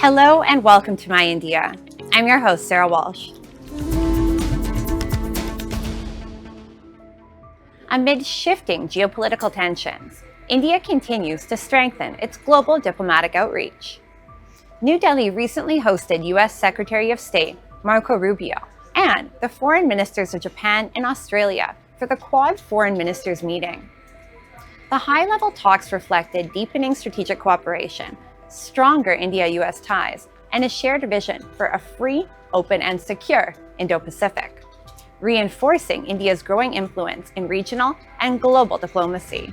Hello and welcome to My India. I'm your host, Sarah Walsh. Amid shifting geopolitical tensions, India continues to strengthen its global diplomatic outreach. New Delhi recently hosted U.S. Secretary of State Marco Rubio and the foreign ministers of Japan and Australia for the Quad Foreign Ministers meeting. The high-level talks reflected deepening strategic cooperation, stronger India-US ties, and a shared vision for a free, open, and secure Indo-Pacific, reinforcing India's growing influence in regional and global diplomacy.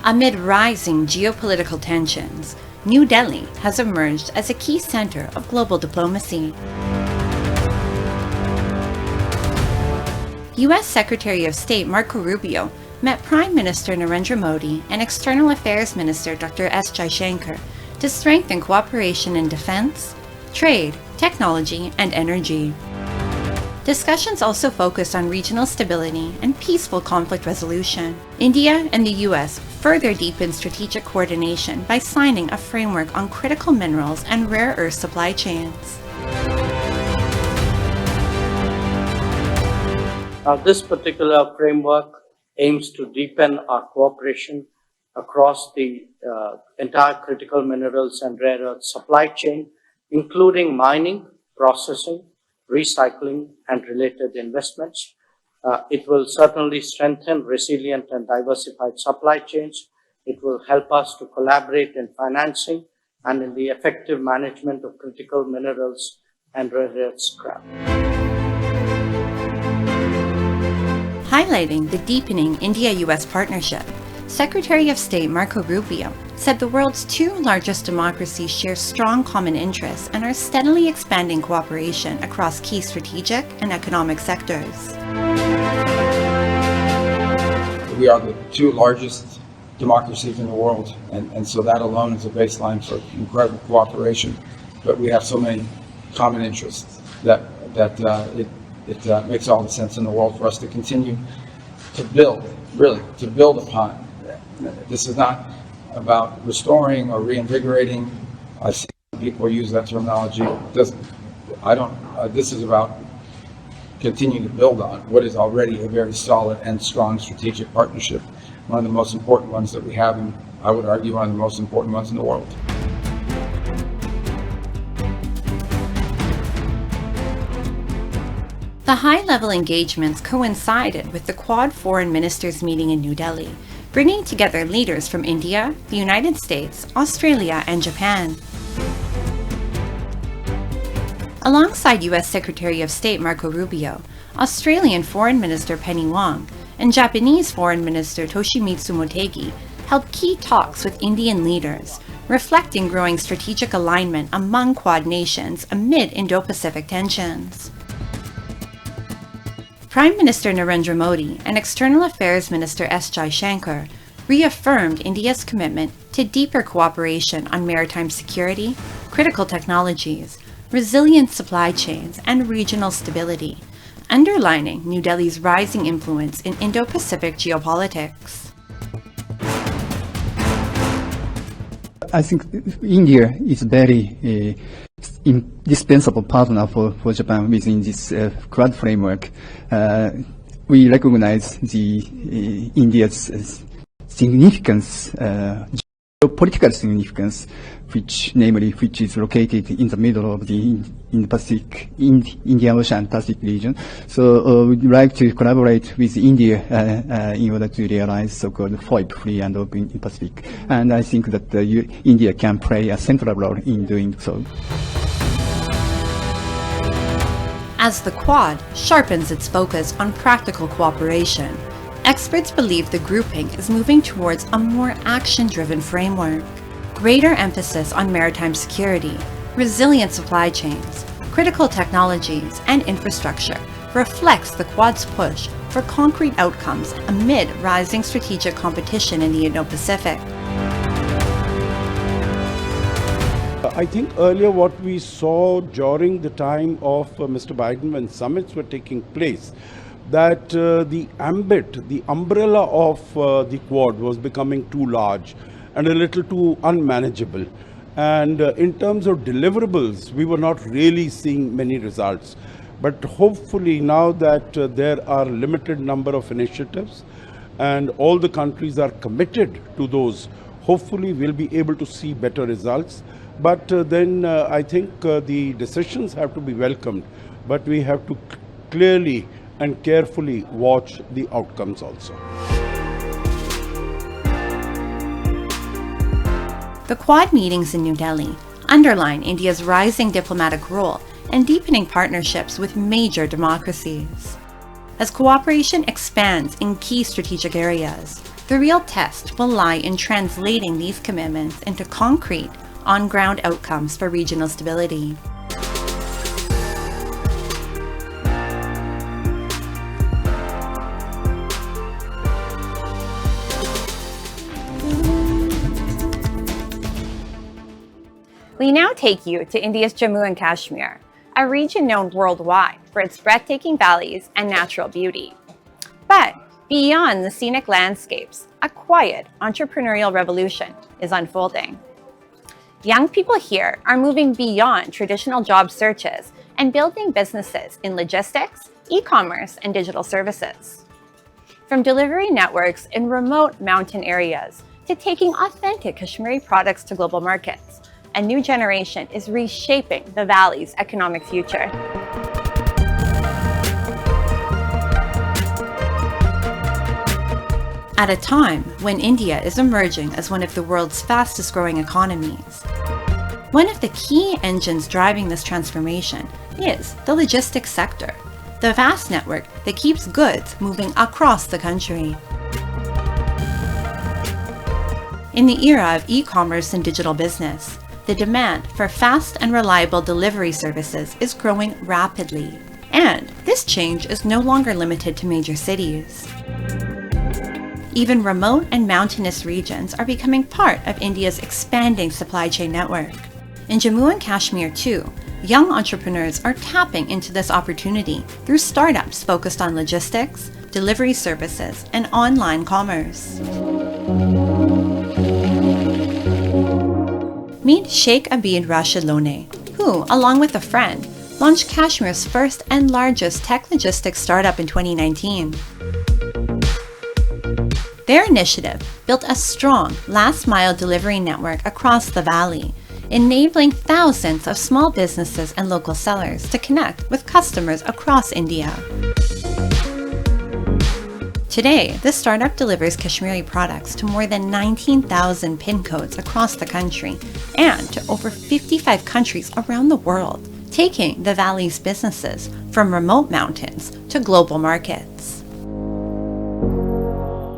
Amid rising geopolitical tensions, New Delhi has emerged as a key center of global diplomacy. U.S. Secretary of State Marco Rubio met Prime Minister Narendra Modi and External Affairs Minister Dr. S. Jaishankar to strengthen cooperation in defense, trade, technology, and energy. Discussions also focused on regional stability and peaceful conflict resolution. India and the U.S. further deepened strategic coordination by signing a framework on critical minerals and rare earth supply chains. This particular framework aims to deepen our cooperation across the entire critical minerals and rare earth supply chain, including mining, processing, recycling, and related investments. It will certainly strengthen resilient and diversified supply chains. It will help us to collaborate in financing and in the effective management of critical minerals and rare earth scrap. Highlighting the deepening India-US partnership, Secretary of State Marco Rubio said the world's two largest democracies share strong common interests and are steadily expanding cooperation across key strategic and economic sectors. We are the two largest democracies in the world, and so that alone is a baseline for incredible cooperation. But we have so many common interests that it makes all the sense in the world for us to continue to build, really, to build upon. This is not about restoring or reinvigorating. I see people use that terminology. This is about continuing to build on what is already a very solid and strong strategic partnership, one of the most important ones that we have, and I would argue one of the most important ones in the world. The high-level engagements coincided with the Quad Foreign Ministers meeting in New Delhi, bringing together leaders from India, the United States, Australia, and Japan. Alongside U.S. Secretary of State Marco Rubio, Australian Foreign Minister Penny Wong, and Japanese Foreign Minister Toshimitsu Motegi held key talks with Indian leaders, reflecting growing strategic alignment among Quad nations amid Indo-Pacific tensions. Prime Minister Narendra Modi and External Affairs Minister S. Jaishankar reaffirmed India's commitment to deeper cooperation on maritime security, critical technologies, resilient supply chains, and regional stability, underlining New Delhi's rising influence in Indo-Pacific geopolitics. I think India is very indispensable partner for Japan within this Quad framework. We recognize the India's significance, geopolitical significance, which is located in the middle of the Indian Ocean and Pacific region. So we'd like to collaborate with India in order to realize so-called FOIP, free and open in Pacific. And I think that India can play a central role in doing so. As the Quad sharpens its focus on practical cooperation, experts believe the grouping is moving towards a more action-driven framework. Greater emphasis on maritime security, resilient supply chains, critical technologies, and infrastructure reflects the Quad's push for concrete outcomes amid rising strategic competition in the Indo-Pacific. I think earlier what we saw during the time of Mr. Biden when summits were taking place, that the ambit, the umbrella of the Quad was becoming too large. and a little too unmanageable. And in terms of deliverables, we were not really seeing many results. But hopefully now that there are limited number of initiatives and all the countries are committed to those, hopefully we'll be able to see better results. But then I think the decisions have to be welcomed, but we have to clearly and carefully watch the outcomes also. The Quad meetings in New Delhi underline India's rising diplomatic role and deepening partnerships with major democracies. As cooperation expands in key strategic areas, the real test will lie in translating these commitments into concrete, on-ground outcomes for regional stability. We now take you to India's Jammu and Kashmir, a region known worldwide for its breathtaking valleys and natural beauty. But beyond the scenic landscapes, a quiet entrepreneurial revolution is unfolding. Young people here are moving beyond traditional job searches and building businesses in logistics, e-commerce, and digital services. From delivery networks in remote mountain areas to taking authentic Kashmiri products to global markets, a new generation is reshaping the valley's economic future. At a time when India is emerging as one of the world's fastest growing economies, one of the key engines driving this transformation is the logistics sector, the vast network that keeps goods moving across the country. In the era of e-commerce and digital business, the demand for fast and reliable delivery services is growing rapidly, and this change is no longer limited to major cities. Even remote and mountainous regions are becoming part of India's expanding supply chain network. In Jammu and Kashmir too, young entrepreneurs are tapping into this opportunity through startups focused on logistics, delivery services, and online commerce. Meet Sheikh Abid Rashid Lone, who, along with a friend, launched Kashmir's first and largest tech logistics startup in 2019. Their initiative built a strong last-mile delivery network across the valley, enabling thousands of small businesses and local sellers to connect with customers across India. Today, this startup delivers Kashmiri products to more than 19,000 PIN codes across the country and to over 55 countries around the world, taking the valley's businesses from remote mountains to global markets.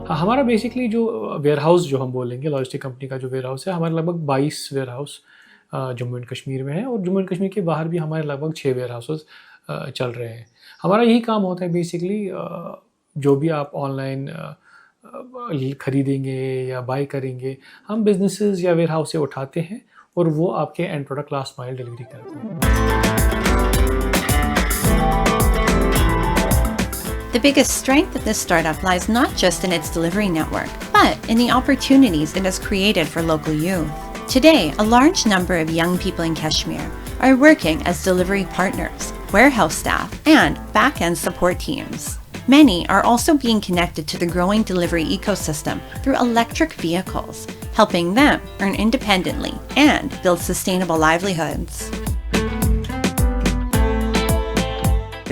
हमारा basically जो warehouse जो हम बोलेंगे logistic company का जो warehouse है हमारे लगभग 22 वेयरहाउस जम्मू एंड कश्मीर में है और जम्मू एंड कश्मीर के बाहर भी हमारे लगभग 6 वेयरहाउसेस चल रहे हैं. हमारा यही काम होता है बेसिकली जो भी आप ऑनलाइन खरीदेंगे या बाय करेंगे हम बिजनेसेस या वेयरहाउस से उठाते हैं और वो आपके and product last mile delivery करते हैं. The biggest strength of this startup lies not just in its delivery network, but in the opportunities it has created for local youth. Today, a large number of young people in Kashmir are working as delivery partners, warehouse staff, and back-end support teams. Many are also being connected to the growing delivery ecosystem through electric vehicles, helping them earn independently and build sustainable livelihoods.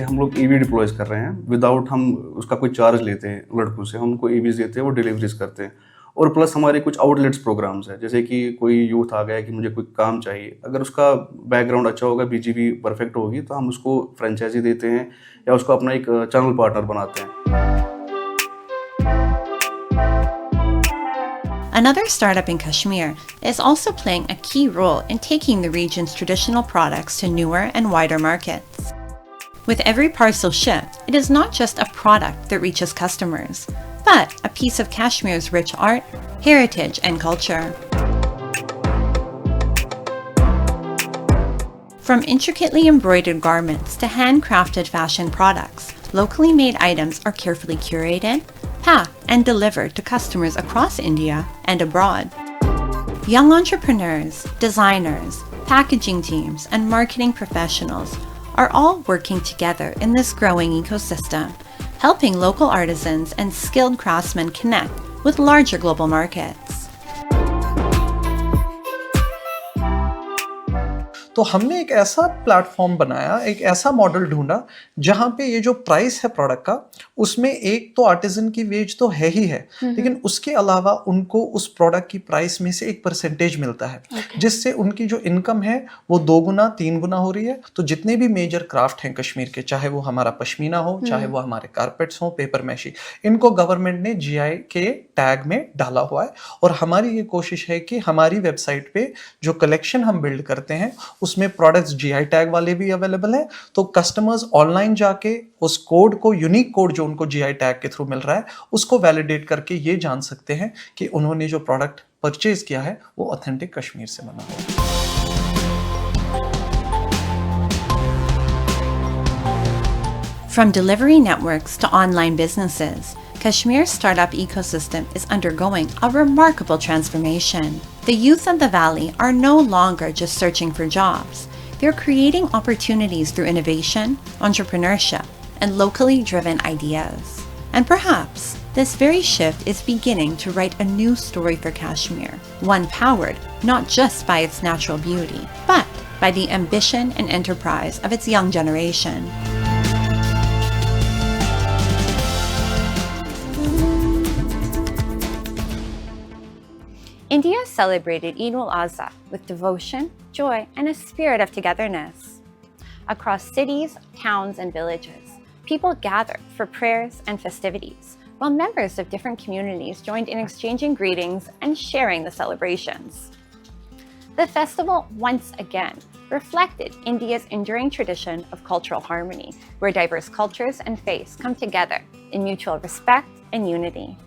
हम लोग EV deploys कर रहे हैं without हम उसका कोई charge लेते हैं लड़कों से, हम उनको ईवीज देते हैं, वो डिलीवरीज करते हैं. और प्लस हमारे कुछ आउटलेट्स प्रोग्राम्स हैं, जैसे कि कोई यूथ आ गया कि मुझे कोई काम चाहिए, अगर उसका बैकग्राउंड अच्छा होगा, बीजीबी परफेक्ट होगी, तो हम उसको फ्रेंचाइजी देते हैं या उसको अपना एक चैनल पार्टनर बनाते हैं. Another startup in Kashmir is also playing a key role in taking the region's traditional products to newer and wider markets. With every parcel shipped, it is not just a product that reaches customers, but a piece of Kashmir's rich art, heritage, and culture. From intricately embroidered garments to handcrafted fashion products, locally made items are carefully curated, packed, and delivered to customers across India and abroad. Young entrepreneurs, designers, packaging teams, and marketing professionals are all working together in this growing ecosystem, helping local artisans and skilled craftsmen connect with larger global markets. तो हमने एक ऐसा platform बनाया, एक ऐसा model ढूंढा जहां पे ये जो प्राइस है प्रोडक्ट का, उसमें एक तो आर्टिजन की वेज तो है ही है, लेकिन उसके अलावा उनको उस प्रोडक्ट की प्राइस में से एक परसेंटेज मिलता है, जिससे उनकी जो इनकम है वो 2 गुना 3 गुना हो रही है। तो जितने भी मेजर क्राफ्ट हैं कश्मीर के, चाहे वो हमारा पश्मीना हो, चाहे वो हमारे कारपेट्स हो, पेपर मैशी, इनको गवर्नमेंट ने जीआई के टैग में डाला हुआ है। और हमारी ये कोशिश है कि हमारी वेबसाइट पे जो कलेक्शन हम बिल्ड करते हैं उसमें प्रोडक्ट्स जीआई टैग वाले भी अवेलेबल हैं, तो कस्टमर्स ऑनलाइन जाके उस कोड को, यूनिक कोड जो उनको जीआई टैग के थ्रू मिल रहा है, उसको वैलिडेट करके ये जान सकते हैं कि उन्होंने जो प्रोडक्ट परचेज किया है वो ऑथेंटिक कश्मीर से बना है। From delivery networks to online businesses, Kashmir's startup ecosystem is undergoing a remarkable transformation. The youth of the valley are no longer just searching for jobs. They're creating opportunities through innovation, entrepreneurship, and locally driven ideas. And perhaps this very shift is beginning to write a new story for Kashmir, one powered not just by its natural beauty, but by the ambition and enterprise of its young generation. India celebrated Eid al-Adha with devotion, joy, and a spirit of togetherness. Across cities, towns, and villages, people gathered for prayers and festivities, while members of different communities joined in exchanging greetings and sharing the celebrations. The festival once again reflected India's enduring tradition of cultural harmony, where diverse cultures and faiths come together in mutual respect and unity.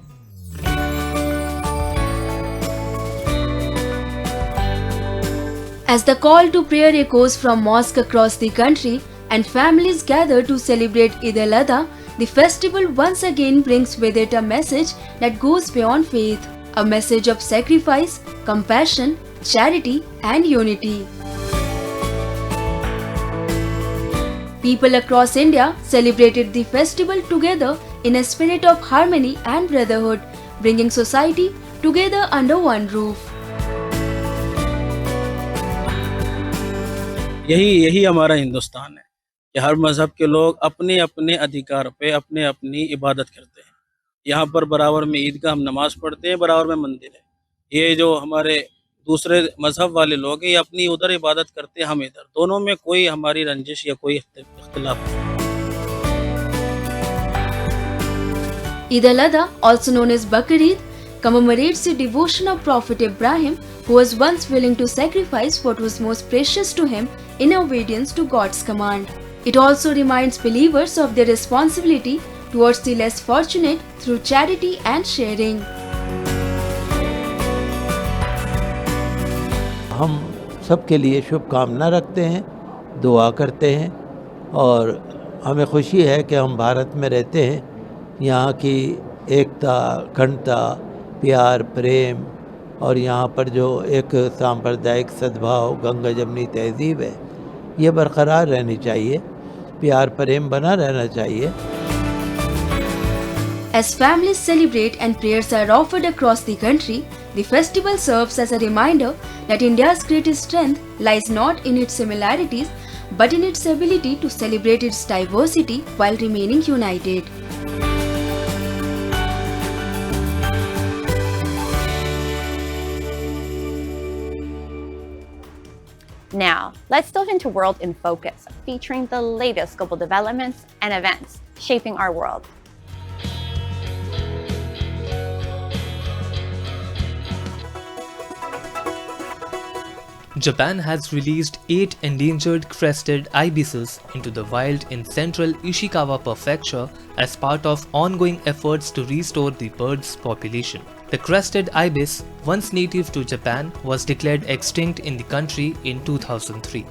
As the call to prayer echoes from mosques across the country and families gather to celebrate Eid al-Adha, the festival once again brings with it a message that goes beyond faith, a message of sacrifice, compassion, charity, and unity. People across India celebrated the festival together in a spirit of harmony and brotherhood, bringing society together under one roof. यही हमारा हिंदुस्तान है कि हर मज़हब के लोग अपने अपने अधिकार पे अपने अपनी इबादत करते हैं। यहाँ पर बराबर में ईद का हम नमाज़ पढ़ते हैं, बराबर में मंदिर है। ये जो हमारे दूसरे मज़हब वाले लोग हैं, ये अपनी उधर इबादत करते हैं, हम इधर। दोनों में कोई हमारी रंजिश या कोई इख्तिलाफ नहीं। Eid al-Adha, also known as Bakr Eid, commemorates the devotion of Prophet Ibrahim, who was once willing to sacrifice what was most precious to him in obedience to God's command. It also reminds believers of their responsibility towards the less fortunate through charity and sharing. हम सबके लिए शुभकामना रखते हैं, दुआ करते हैं और हमें खुशी है कि हम भारत में रहते हैं। यहाँ की एकता, अखंडता, प्यार, प्रेम और यहाँ पर जो एक सांप्रदायिक सद्भाव, गंगा जमनी तहजीब है, ये बरकरार रहनी चाहिए, प्यार प्रेम बना रहना चाहिए। As families celebrate and prayers are offered across the country, the festival serves as a reminder that India's greatest strength lies not in its similarities, but in its ability to celebrate its diversity while remaining united. Now, let's delve into World in Focus, featuring the latest global developments and events shaping our world. Japan has released 8 endangered crested ibises into the wild in central Ishikawa Prefecture as part of ongoing efforts to restore the bird's population. The crested ibis, once native to Japan, was declared extinct in the country in 2003.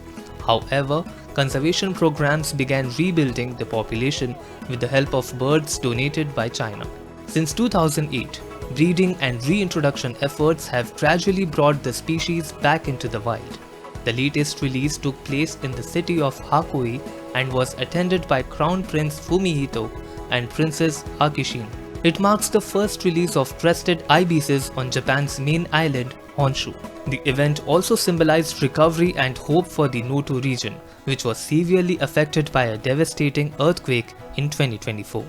However, conservation programs began rebuilding the population with the help of birds donated by China. Since 2008, breeding and reintroduction efforts have gradually brought the species back into the wild. The latest release took place in the city of Hakoi and was attended by Crown Prince Fumihito and Princess Akishin. It marks the first release of crested ibises on Japan's main island, Honshu. The event also symbolized recovery and hope for the Noto region, which was severely affected by a devastating earthquake in 2024.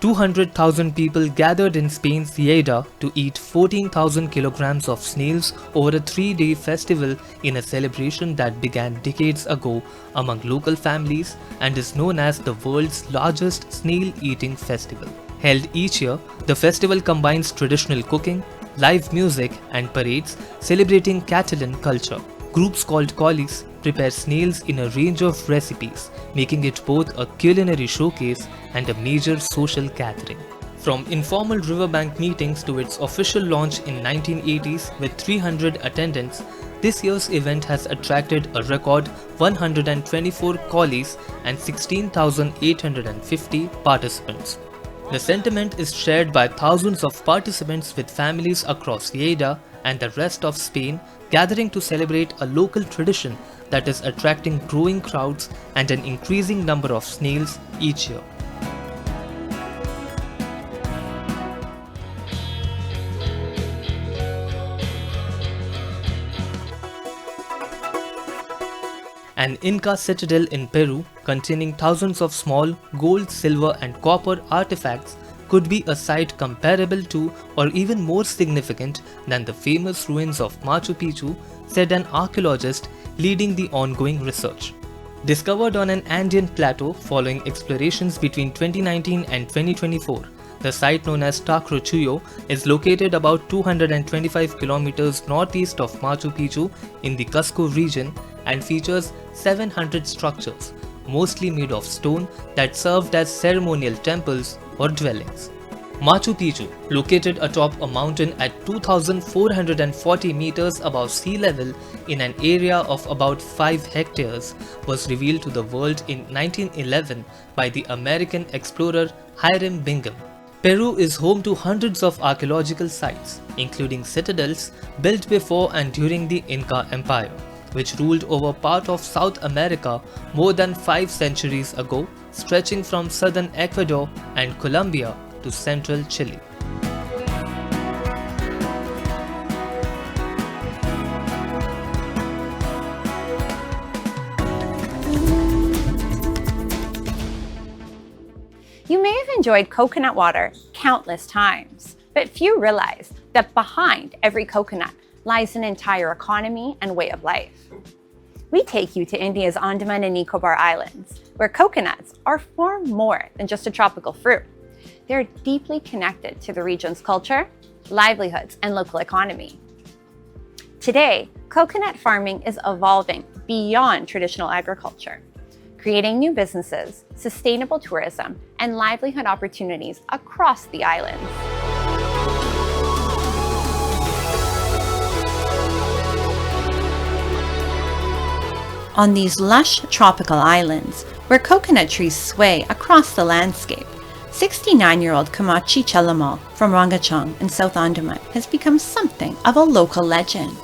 "200,000 people gathered in Spain's Lleida to eat 14,000 kilograms of snails over a 3-day festival in a celebration that began decades ago among local families and is known as the world's largest snail-eating festival. Held each year, the festival combines traditional cooking, live music and parades celebrating Catalan culture. Groups called collies prepare snails in a range of recipes, making it both a culinary showcase and a major social gathering. From informal riverbank meetings to its official launch in 1980s with 300 attendants, this year's event has attracted a record 124 collies and 16,850 participants. The sentiment is shared by thousands of participants with families across Lleida and the rest of Spain gathering to celebrate a local tradition that is attracting growing crowds and an increasing number of snails each year. An Inca citadel in Peru containing thousands of small gold, silver and copper artifacts could be a site comparable to or even more significant than the famous ruins of Machu Picchu, said an archaeologist leading the ongoing research. Discovered on an Andean plateau following explorations between 2019 and 2024, the site known as Tacrochuyo is located about 225 kilometers northeast of Machu Picchu in the Cusco region and features 700 structures, mostly made of stone, that served as ceremonial temples or dwellings. Machu Picchu, located atop a mountain at 2,440 meters above sea level in an area of about 5 hectares, was revealed to the world in 1911 by the American explorer Hiram Bingham. Peru is home to hundreds of archaeological sites, including citadels built before and during the Inca Empire, which ruled over part of South America more than 5 centuries ago, stretching from southern Ecuador and Colombia to central Chile. You may have enjoyed coconut water countless times, but few realize that behind every coconut lies an entire economy and way of life. We take you to India's Andaman and Nicobar Islands, where coconuts are far more than just a tropical fruit. They're deeply connected to the region's culture, livelihoods, and local economy. Today, coconut farming is evolving beyond traditional agriculture, creating new businesses, sustainable tourism, and livelihood opportunities across the islands. On these lush tropical islands, where coconut trees sway across the landscape, 69-year-old Kamachi Chelamal from Rangachong in South Andaman has become something of a local legend.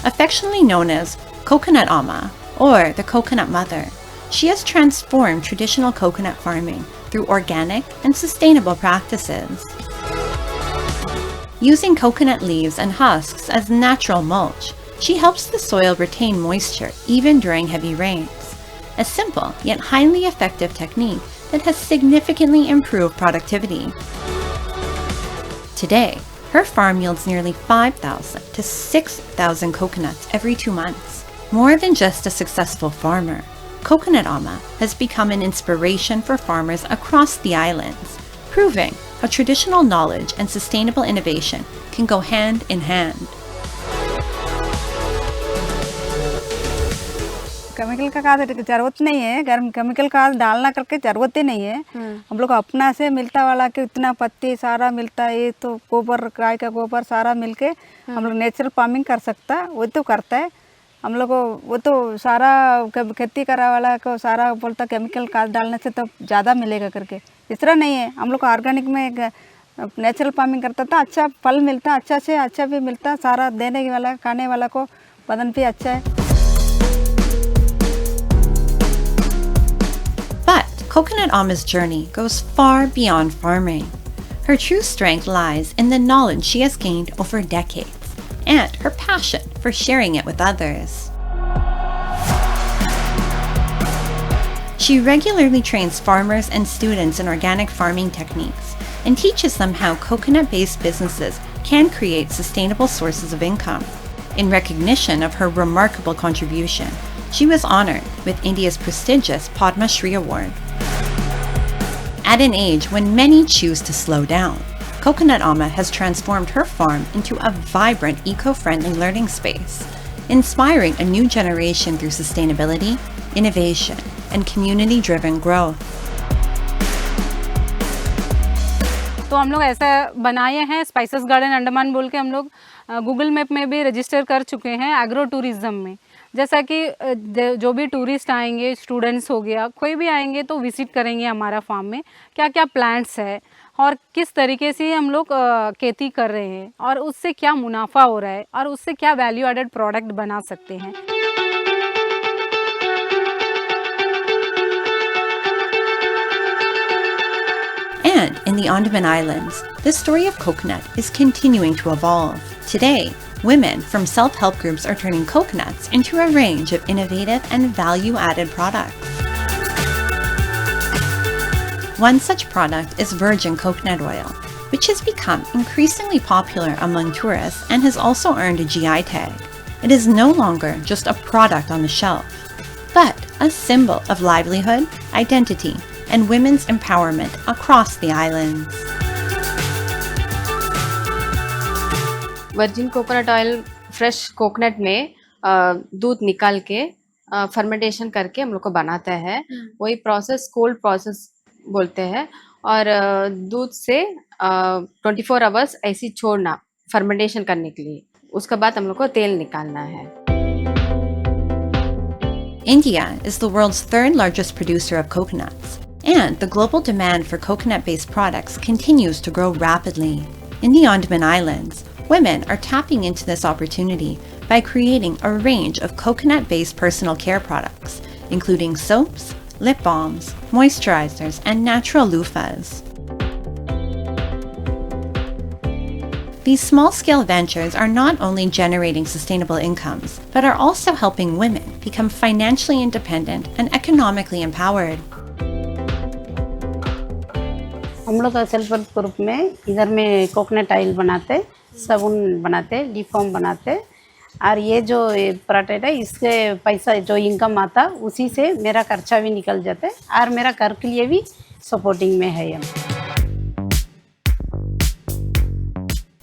Affectionately known as Coconut Amma, or the Coconut Mother, she has transformed traditional coconut farming through organic and sustainable practices. Using coconut leaves and husks as natural mulch, she helps the soil retain moisture even during heavy rains, a simple yet highly effective technique that has significantly improved productivity. Today, her farm yields nearly 5,000 to 6,000 coconuts every 2 months. More than just a successful farmer, Coconut Amma has become an inspiration for farmers across the islands, proving how traditional knowledge and sustainable innovation can go hand in hand. Chemical का खाद जरूरत नहीं है, गर्म chemical खाद डालना करके जरूरत ही नहीं है। हम लोग को अपना से मिलता वाला कि इतना पत्ती सारा मिलता है, ये तो गोबर गाय का गोबर सारा मिलके हम लोग नेचुरल फार्मिंग कर सकता है, वो तो करता है। हम लोग को वो तो सारा खेती करा वाला को सारा बोलता केमिकल खाद डालने से तो ज़्यादा मिलेगा करके, इस तरह नहीं है। हम लोग को ऑर्गेनिक में नेचुरल फार्मिंग करता था, अच्छा फल मिलता, अच्छा से अच्छा भी मिलता, सारा देने वाला खाने वाला को बदन भी अच्छा है। But Coconut Amma's journey goes far beyond farming. Her true strength lies in the knowledge she has gained over decades and her passion for sharing it with others. She regularly trains farmers and students in organic farming techniques and teaches them how coconut-based businesses can create sustainable sources of income. In recognition of her remarkable contribution, she was honored with India's prestigious Padma Shri Award. At an age when many choose to slow down, Coconut Amma has transformed her farm into a vibrant, eco-friendly learning space, inspiring a new generation through sustainability, innovation, and community-driven growth. तो हम लोग ऐसा बनाए हैं spices garden Andaman बोल के, हम लोग गूगल मैप में भी रजिस्टर कर चुके हैं एग्रो टूरिज्म में। जैसा कि जो भी टूरिस्ट आएंगे, स्टूडेंट्स हो गया, कोई भी आएंगे तो विजिट करेंगे हमारा फार्म में, क्या क्या प्लांट्स है और किस तरीके से हम लोग खेती कर रहे हैं और उससे क्या मुनाफा हो रहा है और उससे क्या वैल्यू एडेड प्रोडक्ट बना सकते हैं। And in the Andaman Islands, the story of coconut is continuing to evolve. Today, women from self-help groups are turning coconuts into a range of innovative and value-added products. One such product is virgin coconut oil, which has become increasingly popular among tourists and has also earned a GI tag. It is no longer just a product on the shelf, but a symbol of livelihood, identity, and women's empowerment across the islands. Virgin coconut oil fresh coconut में दूध निकाल के fermentation करके हम लोग को बनाता है। वही प्रोसेस कोल्ड प्रोसेस बोलते हैं और दूध से 24 आवर्स ऐसी छोड़ना फर्मेंटेशन करने के लिए, उसके बाद हम लोग को तेल निकालना है। India is the world's third largest producer of coconuts, and the global demand for coconut-based products continues to grow rapidly. In the Andaman Islands, women are tapping into this opportunity by creating a range of coconut-based personal care products, including soaps, lip balms, moisturizers, and natural loofahs. These small-scale ventures are not only generating sustainable incomes, but are also helping women become financially independent and economically empowered. हम लोग self help group में इधर में coconut oil बनाते, साबुन बनाते, lip balm बनाते, और ये जो प्रोडक्ट है इसके पैसा जो इनकम आता उसी से मेरा खर्चा भी निकल जाता है और मेरा घर के लिए भी सपोर्टिंग में है हम।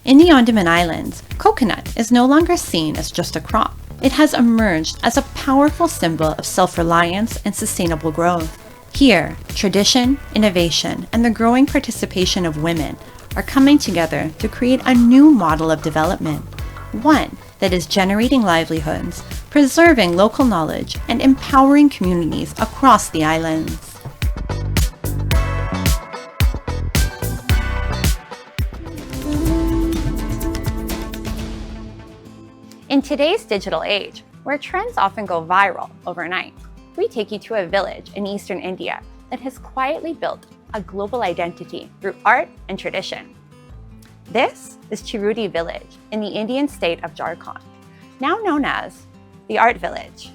In the Andaman Islands, coconut is no longer seen as just a crop. It has emerged as a powerful symbol of self-reliance and sustainable growth. Here, tradition, innovation, and the growing participation of women are coming together to create a new model of development, one that is generating livelihoods, preserving local knowledge, and empowering communities across the islands. In today's digital age, where trends often go viral overnight, we take you to a village in eastern India that has quietly built a global identity through art and tradition. This is Chirudi village in the Indian state of Jharkhand, now known as the Art Village.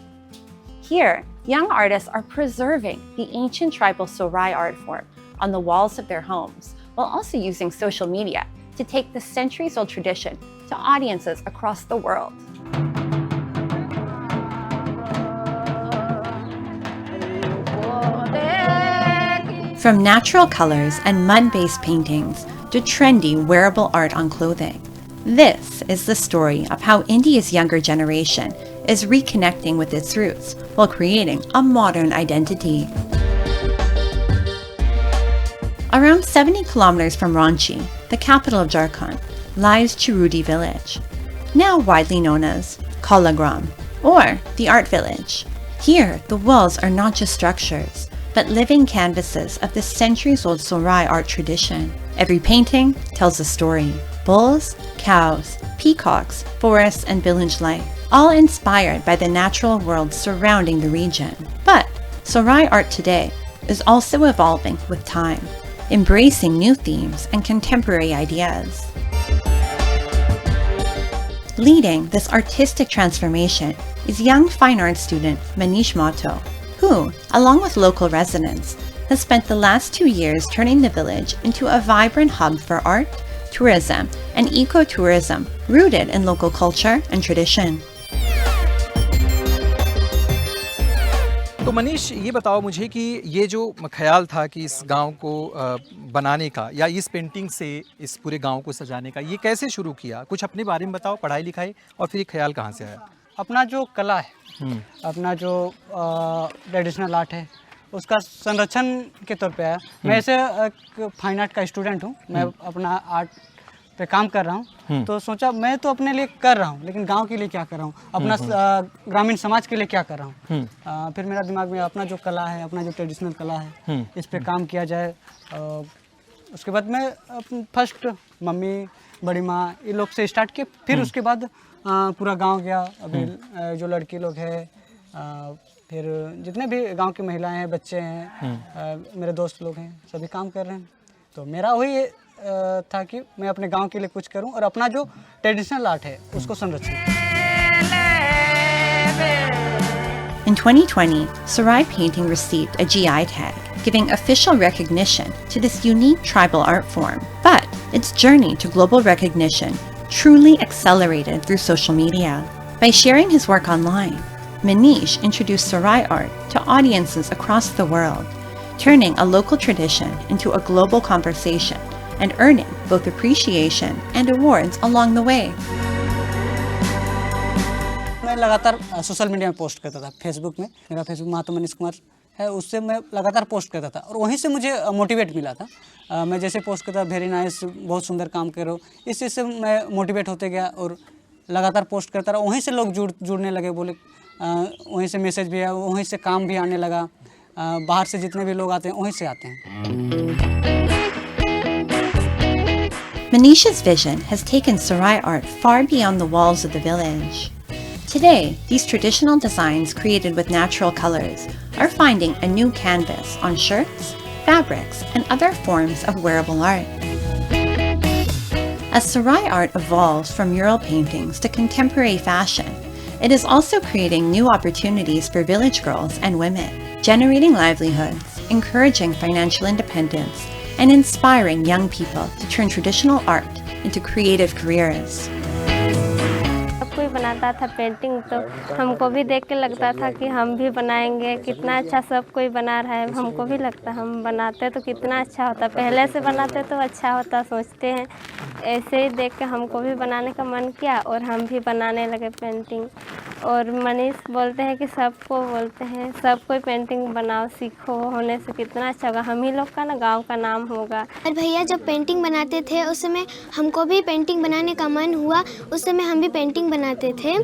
Here, young artists are preserving the ancient tribal Sorai art form on the walls of their homes, while also using social media to take the centuries-old tradition to audiences across the world. From natural colors and mud-based paintings to trendy wearable art on clothing, this is the story of how India's younger generation is reconnecting with its roots while creating a modern identity. Around 70 kilometers from Ranchi, the capital of Jharkhand, lies Chirudi village, now widely known as Kalagram, or the Art Village. Here, the walls are not just structures, but living canvases of the centuries-old Sorai art tradition. Every painting tells a story. Bulls, cows, peacocks, forests, and village life, all inspired by the natural world surrounding the region. But Sorai art today is also evolving with time, embracing new themes and contemporary ideas. Leading this artistic transformation is young fine arts student Manish Mato, who, along with local residents, has spent the last 2 years turning the village into a vibrant hub for art, tourism, and ecotourism rooted in local culture and tradition. तो मनीष ये बताओ मुझे कि ये जो ख्याल था कि इस गांव को बनाने का या इस पेंटिंग से इस पूरे गांव को सजाने का, ये कैसे शुरू किया? कुछ अपने बारे में बताओ, पढ़ाई लिखाई, और फिर ये ख्याल कहाँ से आया? अपना जो कला है, अपना जो ट्रेडिशनल आर्ट है, उसका संरक्षण के तौर पे आया। मैं ऐसे एक फाइन आर्ट का स्टूडेंट हूँ, मैं अपना आर्ट पे काम कर रहा हूँ, तो सोचा मैं तो अपने लिए कर रहा हूँ, लेकिन गांव के लिए क्या कर रहा हूँ, अपना ग्रामीण समाज के लिए क्या कर रहा हूँ। फिर मेरा दिमाग में अपना जो कला है, अपना जो ट्रेडिशनल कला है, इस पे काम किया जाए। उसके बाद मैं फर्स्ट मम्मी, बड़ी माँ, ये लोग से स्टार्ट किए, फिर उसके बाद पूरा गांव गया। अभी जो लड़की लोग हैं, फिर जितने भी गांव की महिलाएं हैं, बच्चे हैं, मेरे दोस्त लोग हैं, सभी काम कर रहे हैं। तो मेरा वही था कि मैं अपने गांव के लिए कुछ करूं और अपना जो ट्रेडिशनल आर्ट है उसको संरक्षित करूं। In 2020, Sorai painting received a GI tag, giving official recognition to this unique tribal art form. But its journey to global recognition truly accelerated through social media. By sharing his work online, Manish introduced Sorai art to audiences across the world, turning a local tradition into a global conversation and earning both appreciation and awards along the way. मैं लगातार social media में post करता था, Facebook में, मेरा Facebook महातो मनीष कुमार है, उससे मैं लगातार पोस्ट करता था और वहीं से मुझे मोटिवेट मिला था। मैं जैसे पोस्ट करता, वेरी नाइस, बहुत सुंदर काम कर रहे हो, इस चीज़ से मैं मोटिवेट होते गया और लगातार पोस्ट करता रहा। वहीं से लोग जुड़ने लगे, बोले, वहीं से मैसेज भी आया, वहीं से काम भी आने लगा। बाहर से जितने भी लोग आते हैं वहीं से आते हैं। Manish's vision has taken Sorai art far beyond the walls of the village. Today, these traditional designs created with natural colors are finding a new canvas on shirts, fabrics, and other forms of wearable art. As Sorai art evolves from mural paintings to contemporary fashion, it is also creating new opportunities for village girls and women, generating livelihoods, encouraging financial independence, and inspiring young people to turn traditional art into creative careers. कोई बनाता था painting तो हमको भी देख के लगता था कि हम भी बनाएंगे, कितना अच्छा सब कोई बना रहा है, हमको भी लगता हम बनाते तो कितना अच्छा होता, पहले से बनाते तो अच्छा होता, सोचते हैं। ऐसे ही देख के हमको भी बनाने का मन किया और हम भी बनाने लगे पेंटिंग। और मनीष बोलते हैं कि सबको बोलते हैं सब कोई पेंटिंग बनाओ, सीखो, होने से कितना अच्छा होगा, हम ही लोग का ना गांव का नाम होगा। और भैया जब पेंटिंग बनाते थे उस समय हमको भी पेंटिंग बनाने का मन हुआ, उस समय हम भी पेंटिंग बनाते थे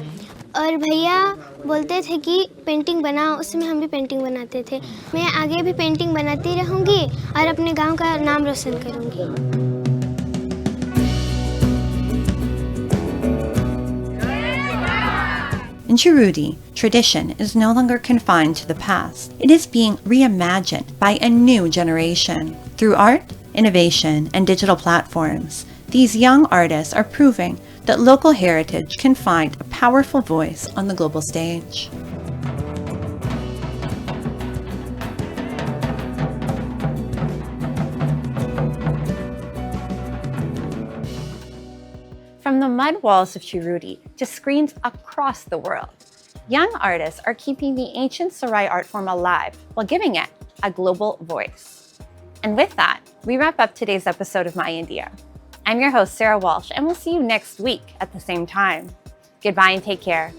और भैया बोलते थे कि पेंटिंग बनाओ, उस समय हम भी पेंटिंग बनाते थे। मैं आगे भी पेंटिंग बनाती रहूँगी और अपने गाँव का नाम रोशन करूँगी। In Chirudi, tradition is no longer confined to the past. It is being reimagined by a new generation. Through art, innovation, and digital platforms, these young artists are proving that local heritage can find a powerful voice on the global stage. From the mud walls of Chirudi to screens across the world, young artists are keeping the ancient Sorai art form alive while giving it a global voice. And with that, we wrap up today's episode of My India. I'm your host, Sarah Walsh, and we'll see you next week at the same time. Goodbye and take care.